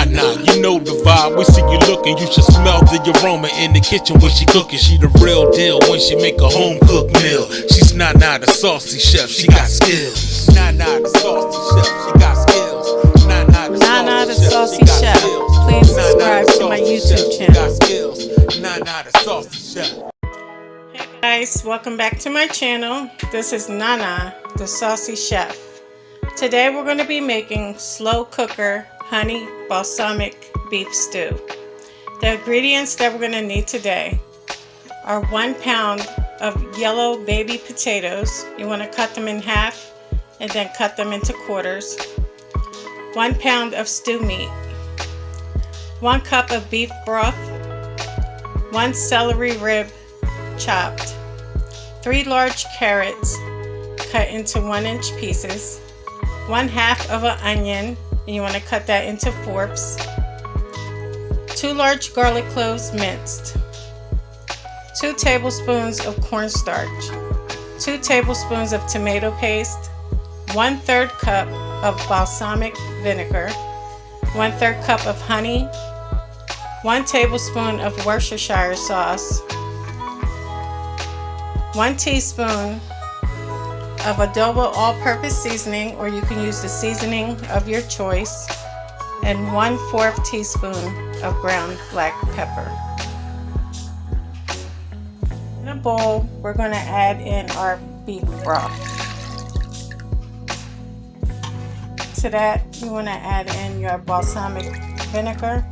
Nana, you know the vibe. We see you looking, you should smell the aroma in the kitchen when she cooking. She the real deal when she make a home cooked meal. She's Nana the saucy chef, she got skills. Nana the saucy chef, she got skills. Nana the Saucy Chef. Please subscribe to my YouTube channel. Nana the Saucy Chef. Hey guys, welcome back to my channel. This is Nana the Saucy Chef. Today we're going to be making slow cooker honey balsamic beef stew. The ingredients that we're going to need today are 1 pound of yellow baby potatoes. You want to cut them in half and then cut them into quarters. 1 pound of stew meat, 1 cup of beef broth, 1 celery rib chopped, 3 large carrots cut into 1-inch pieces, 1/2 of an onion, and you want to cut that into fourths, 2 large garlic cloves minced, 2 tablespoons of cornstarch, 2 tablespoons of tomato paste, 1/3 cup of balsamic vinegar, 1/3 cup of honey, 1 tablespoon of Worcestershire sauce, 1 teaspoon of Adobo all-purpose seasoning, or you can use the seasoning of your choice, and 1/4 teaspoon of ground black pepper. In a bowl, we're going to add in our beef broth. To that, you want to add in your balsamic vinegar,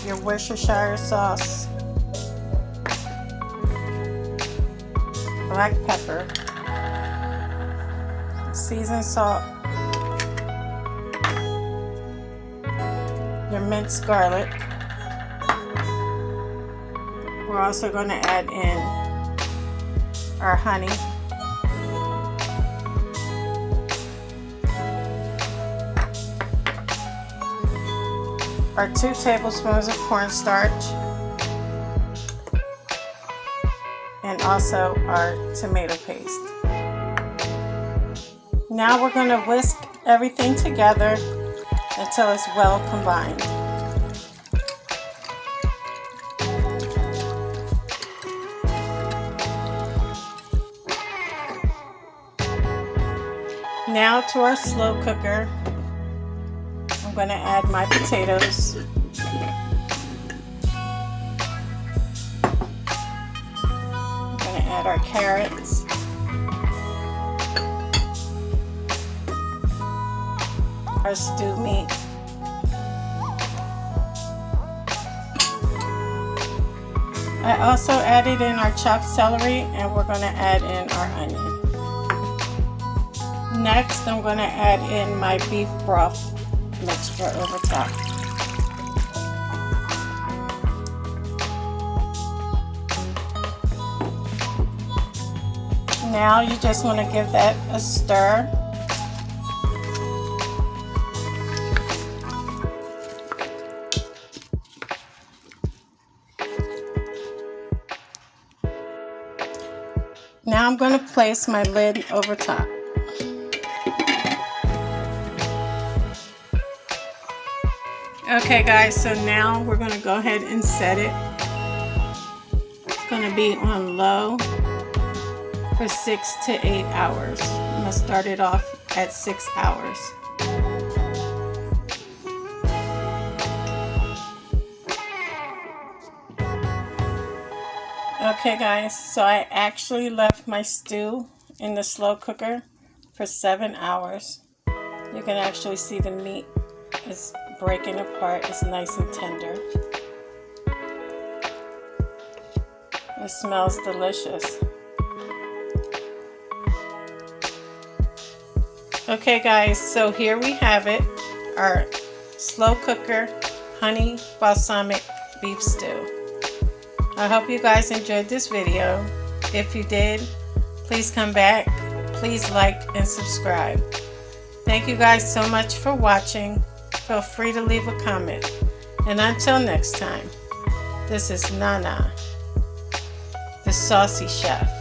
your Worcestershire sauce, black pepper, seasoned salt, your minced garlic. We're also going to add in our honey, our 2 tablespoons of cornstarch, and also our tomato paste. Now we're going to whisk everything together until it's well combined. Now to our slow cooker, I'm going to add my potatoes. I'm going to add our carrots. Our stew meat. I also added in our chopped celery, and we're going to add in our onion. Next, I'm going to add in my beef broth mixture over top. Now you just want to give that a stir. Now I'm going to place my lid over top. Okay guys, so now we're going to go ahead and set it. It's going to be on low for 6 to 8 hours. I'm going to start it off at 6 hours. Okay guys, so I actually left my stew in the slow cooker for 7 hours. You can actually see the meat is breaking apart. It's nice and tender. It smells delicious. Okay guys, so here we have it, our slow cooker honey balsamic beef stew. I hope you guys enjoyed this video. If you did, please come back, please like and subscribe. Thank you guys so much for watching. Feel free to leave a comment. And until next time, this is Nana the Saucy Chef.